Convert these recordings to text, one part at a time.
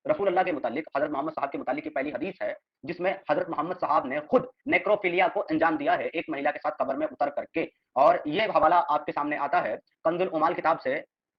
रसूल अल्लाह के मुतालिक, हजरत मोहम्मद साहब के मुतालिक की पहली हदीस है जिसमें हजरत मोहम्मद साहब ने खुद नेक्रोफिलिया को अंजाम दिया है एक महिला के साथ कब्र में उतर करके। और ये हवाला आपके सामने आता है कंजुल उमाल किताब से,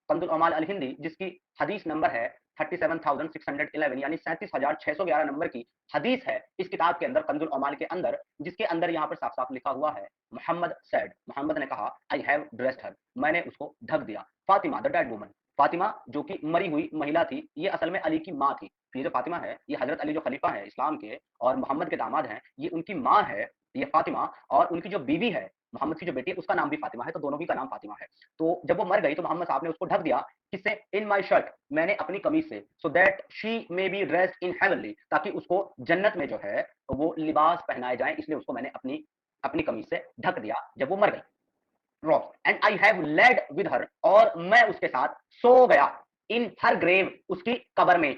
कंजुल उमाल अल हिंदी, जिसकी हदीस नंबर है 37,611, यानी 37,611 नंबर की हदीस है इस किताब के अंदर, कंजुल उमाल के अंदर, जिसके अंदर यहाँ पर साफ साफ लिखा हुआ है, मोहम्मद सेड, मोहम्मद ने कहा, आई हैव ड्रेस्ड हर, मैंने उसको ढक दिया। Fatima the dead woman, Fatima जो कि मरी हुई महिला थी, ये असल में अली की माँ थी। ये जो फातिमा है, ये हजरत अली जो खलीफा है इस्लाम के और मोहम्मद के दामाद हैं, ये उनकी माँ है, ये फातिमा। और उनकी जो बीवी है, मोहम्मद की जो बेटी है, उसका नाम भी फातिमा है, तो दोनों ही का नाम फातिमा है। तो जब वो मर गई तो मोहम्मद साहब ने उसको ढक दिया, किससे? इन माई शर्ट, मैंने अपनी कमीज से, so that she may be dressed in heavenly, ताकि उसको जन्नत में जो है वो लिबास पहनाए जाए, इसलिए उसको मैंने अपनी अपनी कमीज से ढक दिया जब वो मर गई। Rock and I have laid with हर, और मैं उसके साथ सो गया, इन हर ग्रेव, उसकी कब्र में,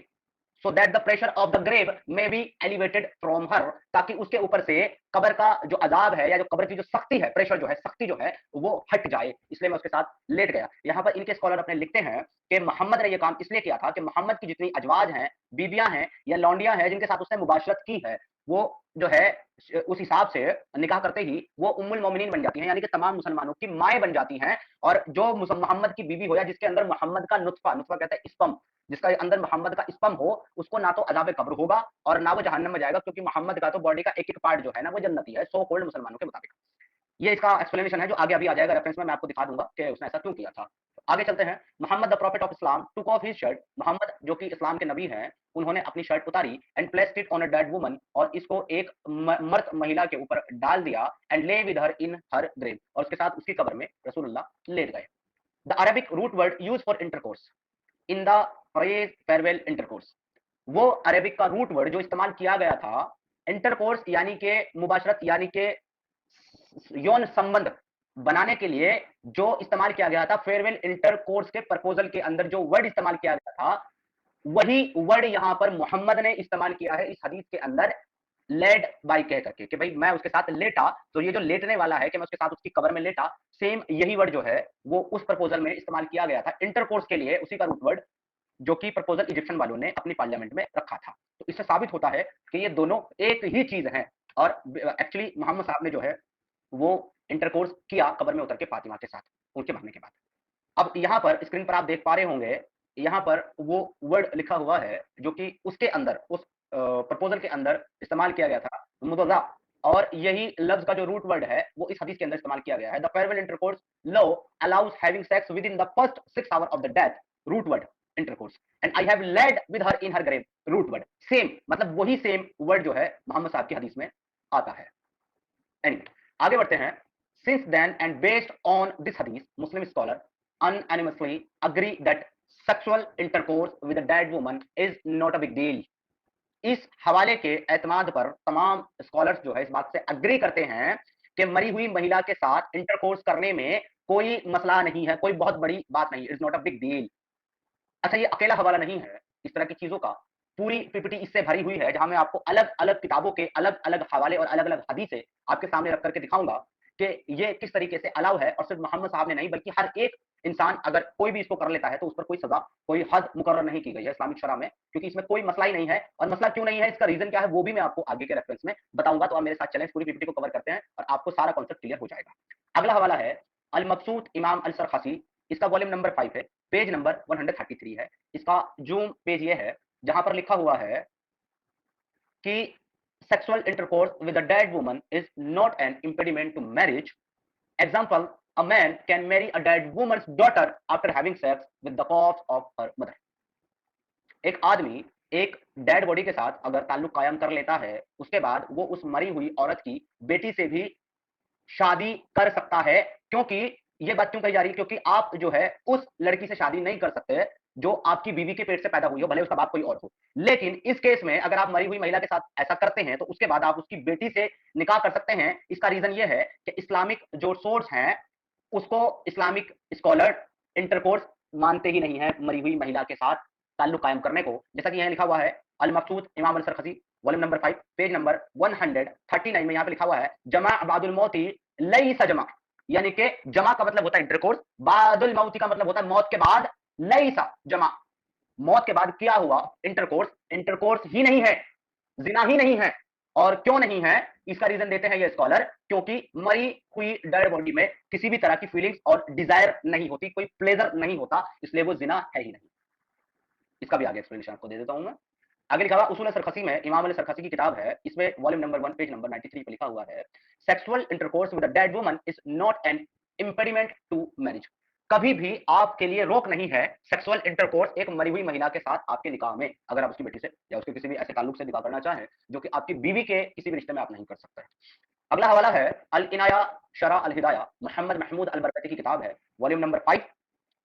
so that the pressure of the grave may be elevated from her, ताकि उसके ऊपर से कब्र का जो अजाब है या जो कब्र की जो सख्ती है, प्रेशर जो है, सख्ती जो है, वो हट जाए, इसलिए मैं उसके साथ लेट गया। यहाँ पर इनके स्कॉलर अपने लिखते हैं कि मोहम्मद ने यह काम इसलिए किया था कि मोहम्मद की जितनी अजवाज हैं, बीबियां हैं या लौंडियां हैं जिनके साथ उसने मुबाशरत की है, वो जो है उस हिसाब से निकाह करते ही वो उम्मुल मोमिनीन बन जाती हैं, यानी कि तमाम मुसलमानों की माएँ बन जाती हैं। और जो मोहम्मद की बीवी हो या जिसके अंदर मोहम्मद का नुत्फा, नुत्फा कहते हैं स्पर्म, जिसका अंदर मोहम्मद का स्पर्म हो, उसको ना तो अजाब कब्र होगा और ना वो जहन्नम में जाएगा, क्योंकि मोहम्मद का तो बॉडी का एक एक पार्ट जो है ना वो जन्नती है, सो कॉल्ड मुसलमानों के मुताबिक। ये इसका एक्सप्लेनेशन है जो आगे अभी आ जाएगा रेफरेंस में, मैं आपको दिखा दूंगा कि उसने ऐसा क्यों किया था। आगे चलते हैं। Muhammad the prophet of Islam took off his shirt, Muhammad जो कि इस्लाम के नबी हैं, उन्होंने अपनी शर्ट उतारी and placed it on a dead woman, और इसको एक मर्द महिला के ऊपर डाल दिया, एंड ले with her in her grave, और उसके साथ उसकी कब्र में रसूलुल्लाह लेट गए। The Arabic root word use for intercourse in the phrase farewell intercourse, वो अरेबिक का रूट वर्ड जो इस्तेमाल किया गया था इंटरकोर्स यानी के मुबाशरत, यानी के यौन संबंध बनाने के लिए जो इस्तेमाल किया गया था, फेयरवेल इंटरकोर्स के प्रपोजल के अंदर जो वर्ड इस्तेमाल किया गया था, वही वर्ड यहां पर मोहम्मद ने इस्तेमाल किया है इस हदीस के अंदर, लेड बाई कह करके, कि भाई मैं उसके साथ लेटा, तो ये जो लेटने वाला है कि मैं उसके साथ उसकी कब्र में लेटा, सेम यही वर्ड जो है वो उस प्रपोजल में इस्तेमाल किया गया था इंटरकोर्स के लिए, उसी का रूट वर्ड जो कि प्रपोजल इजिप्शियन वालों ने अपनी पार्लियामेंट में रखा था। तो इससे साबित होता है कि ये दोनों एक ही चीज है। और एक्चुअली मोहम्मद साहब ने जो है वो इंटरकोर्स किया कब्र में उतर के फातिमा के साथ उनके मरने के बाद। अब यहाँ पर स्क्रीन पर आप देख पा रहे होंगे, यहाँ पर वो वर्ड लिखा हुआ है जो कि उसके अंदर उस प्रपोजल के अंदर इस्तेमाल किया गया था, मुदजा, और यही लफ्ज का जो रूट वर्ड है वो इस हदीस के अंदर इस्तेमाल किया गया है। The farewell intercourse law allows having sex with in the first 6 hour of the death, root word intercourse, and I have laid with her in her grave, root word same, मतलब वही सेम वर्ड जो है मोहम्मद साहब की हदीस में आता है। Anyway, आगे बढ़ते हैं। Since then and based on this hadith, Muslim scholar unanimously agree that sexual intercourse with a dead woman is not a big deal. इस हवाले के एतमाद पर तमाम स्कॉलर्स जो है इस बात से अग्री करते हैं कि मरी हुई महिला के साथ इंटरकोर्स करने में कोई मसला नहीं है, कोई बहुत बड़ी बात नहीं, it's not a big deal. अच्छा, ये अकेला हवाला नहीं है इस तरह की चीजों का, पूरी पीपीटी इससे भरी हुई है, जहां मैं आपको अलग अलग किताबों के अलग अलग हवाले और अलग अलग हदीसें आपके सामने रख करके दिखाऊंगा कि ये किस तरीके से अलाउ है। और सिर्फ मोहम्मद साहब ने नहीं, बल्कि हर एक इंसान अगर कोई भी इसको कर लेता है तो उस पर कोई सजा, कोई हद मुकर्रर नहीं की गई है इस्लामिक शरा में, क्योंकि इसमें कोई मसला ही नहीं है। और मसला क्यों नहीं है, इसका रीजन क्या है, वो भी मैं आपको आगे के रेफरेंस में बताऊंगा। तो आप मेरे साथ चलें, पूरी पीपीटी को कवर करते हैं और आपको सारा कॉन्सेप्ट क्लियर हो जाएगा। अगला हवाला है अल मकसूद इमाम अल सरखसी, इसका वॉल्यूम नंबर 5 है, पेज नंबर 133 है। इसका जूम पेज ये है जहां पर लिखा हुआ है कि sexual intercourse with a dead woman is not an impediment to marriage. Example, a man can marry a dead woman's daughter after having sex with the corpse of her mother. एक आदमी एक डेड बॉडी के साथ अगर ताल्लुक कायम कर लेता है, उसके बाद वो उस मरी हुई औरत की बेटी से भी शादी कर सकता है। क्योंकि ये बात क्यों कही जा रही है, क्योंकि आप जो है उस लड़की से शादी नहीं कर सकते जो आपकी बीवी के पेट से पैदा हुई हो, भले उसका बाप कोई और हो। लेकिन इस केस में अगर आप मरी हुई महिला के साथ ऐसा करते हैं तो उसके बाद आप उसकी बेटी से निकाह कर सकते हैं। इसका रीजन ये है कि इस्लामिक जो सोर्स हैं उसको इस्लामिक स्कॉलर इंटरकोर्स मानते ही नहीं है मरी हुई महिला के साथ ताल्लुक कायम करने को। जैसा कि यहाँ लिखा हुआ है अल मकसूद इमाम अल सरखसी वॉल्यूम नंबर 5 पेज नंबर 139 में यहाँ पे लिखा हुआ है जमा बादुल मौती लईसा जमा, यानी कि जमा का मतलब होता है इंटरकोर्स, बादुल मौती का मतलब होता है मौत के बाद, लईसा जमा मौत के बाद किया हुआ इंटरकोर्स इंटरकोर्स ही नहीं है, जिना ही नहीं है। और क्यों नहीं है, इसका रीजन देते हैं ये स्कॉलर, क्योंकि मरी हुई डेड बॉडी में किसी भी तरह की फीलिंग्स और डिजायर नहीं होती, कोई प्लेजर नहीं होता, इसलिए वो जिना है ही नहीं। इसका भी आगे एक्सप्लेनेशन आपको दे देता हूं मैं। आगे लिखा हुआ उसूल सरखसी में, इमाम अल सरखसी की किताब है, इसमें वॉल्यूम नंबर 1 पेज नंबर 93 पे लिखा हुआ है, sexual intercourse with a dead woman is not an impediment to marriage. कभी भी आपके लिए रोक नहीं है सेक्सुअल इंटरकोर्स एक मरी हुई महिला के साथ आपके निकाह में, अगर आप उसकी बेटी से या उसके किसी भी ऐसे ताल्लुक से निकाह करना चाहें जो कि आपकी बीवी के किसी भी रिश्ते में आप नहीं कर सकते। अगला हवाला है अल इनाया शरा अल हिदाया, मोहम्मद महमूद अल बरकती की किताब है, वॉल्यूम नंबर 5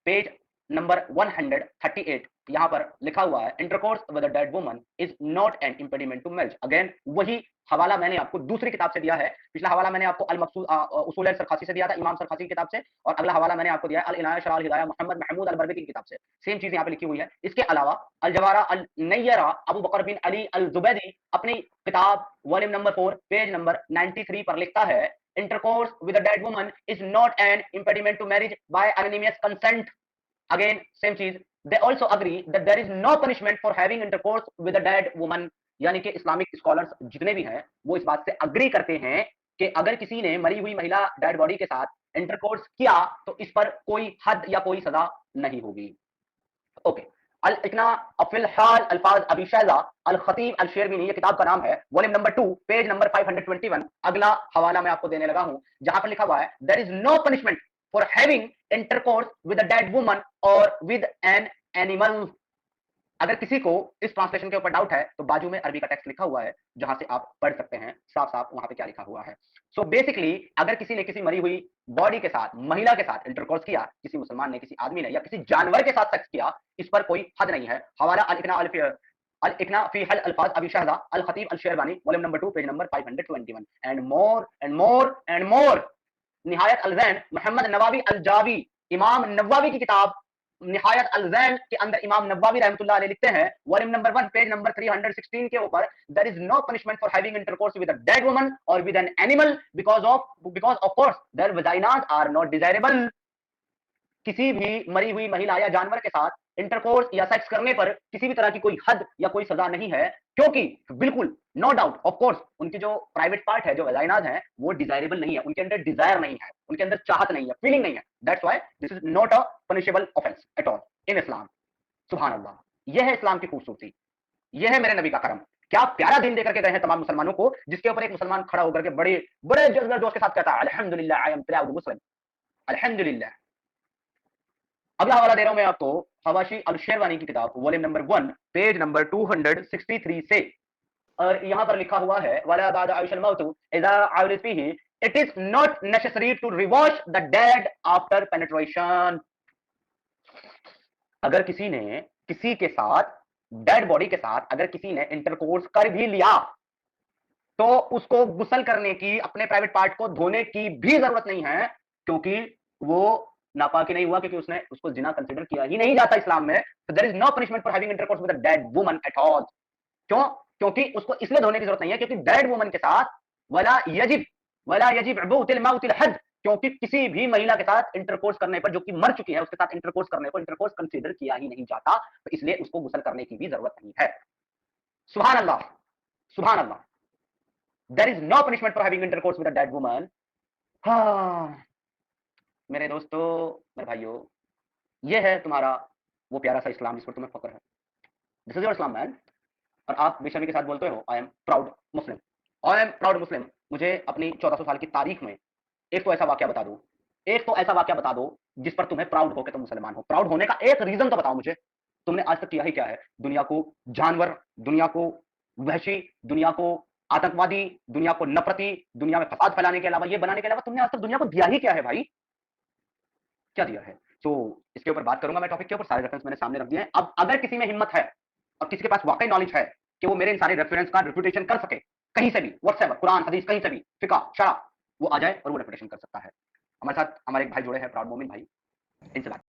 पेज नंबर 138। यहां पर लिखा हुआ है intercourse with a dead woman is not an impediment to marriage. Again वही हवाला मैंने आपको दूसरी किताब से दिया है। पिछला हवाला मैंने आपको अल मकसूद उसूल सरखासी से दिया था, इमाम सरखासी की किताब से, और अगला हवाला मैंने आपको दिया है अल इनाया शरा अल हिदाया मोहम्मद महमूद अल बरकती की किताब से। सेम चीज यहां पे लिखी हुई है। इसके अलावा अल जवारा अल नैयरा अबू बकर बिन अली अल जुबैदी अपनी किताब वॉल्यूम नंबर 4 पेज नंबर 93 पर लिखता है intercourse with a dead woman is not an impediment to marriage by anonymous consent. Again, same चीज, they also agree that there is no punishment for having intercourse with a dead woman। यानी कि Islamic scholars जितने भी हैं वो इस बात से अग्री करते हैं कि अगर किसी ने मरी हुई महिला डेड बॉडी के साथ इंटरकोर्स किया तो इस पर कोई हद या कोई सजा नहीं होगी। ओके, अल इकना अफिल हाल अल्फाज अबी शहजा अल खतीब अल शेरविनी, ये किताब का नाम है, वॉल्यूम नंबर 2 पेज नंबर 521। अगला हवाला मैं आपको देने लगा हूं जहां पर लिखा हुआ है there is no punishment for having intercourse with a dead woman or with an animal। अगर किसी को इस ट्रांसलेशन के ऊपर डाउट है तो बाजू में अरबी का टेक्स्ट लिखा हुआ है जहां से आप पढ़ सकते हैं साफ साफ वहां पे क्या लिखा हुआ है। सो बेसिकली अगर किसी ने किसी मरी हुई बॉडी के साथ, महिला के साथ इंटरकोर्स किया, किसी मुसलमान ने किसी आदमी ने या किसी जानवर के साथ सेक्स किया, इस पर कोई हद नहीं है। हवाला अल इकना फी हल अल्फाज अबी शहजा अल खतीब अल शेरवानी, volume number 2 page number 521। And more and more and more, निहायत अल-ज़ैन मोहम्मद नवावी अल-जावी, इमाम नवावी की किताब निहायत अल-ज़ैन के अंदर इमाम नवावी रहमतुल्लाह अलैह लिखते हैं वॉल्यूम नंबर 1 पेज नंबर 316 के ऊपर, there is no punishment for having intercourse with a dead woman और with an animal because of course their vaginas are not desirable. किसी भी मरी हुई महिला या जानवर के साथ इंटरकोर्स या सेक्स करने पर किसी भी तरह की कोई हद या कोई सजा नहीं है, क्योंकि बिल्कुल नो डाउट ऑफ कोर्स उनकी जो प्राइवेट पार्ट है, जो वजाइनाज है, वो डिजायरेबल नहीं है, उनके अंदर डिजायर नहीं है, उनके अंदर चाहत नहीं है, फीलिंग नहीं है। That's why this is not a punishable offense at all in Islam. सुभान अल्लाह, यह है इस्लाम की खूबसूरती, यह है मेरे नबी का करम। क्या प्यारा दिन देकर के गए हैं तमाम मुसलमानों को, जिसके ऊपर एक मुसलमान खड़ा होकर के बड़े बड़े जज्बा जोश के साथ कहता है अल्हम्दुलिल्लाह आई एम प्राउड मुस्लिम, अल्हम्दुलिल्लाह। अगला हवाला दे रहा हूं मैं आपको हवाशी अल शेरवानी की किताब वॉल्यूम नंबर 1 पेज नंबर 263 से, और यहां पर लिखा हुआ है वाला बाद आयशल मौतु इजा आउरित फीही it is not necessary to rewash the dead after penetration. अगर किसी ने किसी के साथ, डेड बॉडी के साथ अगर किसी ने इंटरकोर्स कर भी लिया तो उसको गुस्ल करने की, अपने प्राइवेट पार्ट को धोने की भी जरूरत नहीं है, क्योंकि वो नापाकी नहीं हुआ, क्योंकि उसने उसको जिना कंसीडर किया ही नहीं जाता इस्लाम में। तो there is no punishment for having intercourse with a dead woman at all. क्यों? क्योंकि उसको इसलिए धोने की जरूरत नहीं है क्योंकि डेड वुमन के साथ वला यजिब उबूतिल मौतिल हद, क्योंकि किसी भी महिला के साथ इंटरकोर्स करने पर, जो कि मर चुकी है, उसके साथ इंटरकोर्स करने को इंटरकोर्स कंसीडर किया ही नहीं जाता, तो इसलिए उसको गुस्ल करने की भी जरूरत नहीं है। सुभान अल्लाह, सुभान अल्लाह। There is no punishment for having intercourse with a dead woman. हाँ मेरे दोस्तों, मेरे भाइयों, ये है तुम्हारा वो प्यारा सा इस्लाम जिस पर तुम्हें फक्र है। This is your Islam man. और आप बेशर्मी के साथ बोलते हो I am proud Muslim, I am proud Muslim. मुझे अपनी 1400 साल की तारीख में एक तो ऐसा वाकया बता दो, एक तो ऐसा वाकया बता दो जिस पर तुम्हें प्राउड हो कि तुम मुसलमान हो। प्राउड होने का एक रीजन तो बताओ मुझे। तुमने आज तक किया ही क्या है? दुनिया को जानवर, दुनिया को वहशी, दुनिया को आतंकवादी, दुनिया को नफरती, दुनिया में फसाद फैलाने के अलावा, ये बनाने के अलावा तुमने आज तक दुनिया को दिया ही क्या है भाई? क्या दिया है? तो इसके ऊपर बात करूंगा मैं, टॉपिक के ऊपर सारे रेफरेंस मैंने सामने रख दिए हैं। अब अगर किसी में हिम्मत है और किसी के पास वाकई नॉलेज है कि वो मेरे इन सारे रेफरेंस का रिफ्यूटेशन कर सके, कहीं से भी, व्हाट्सएवर, कुरान, हदीस, कहीं से भी, फिका, शरा, वो आ जाए और वो रेफयूटेशन कर सकता है। हमारे साथ हमारे एक भाई जुड़े हैं, प्राउड मोमिन भाई, इनसे बात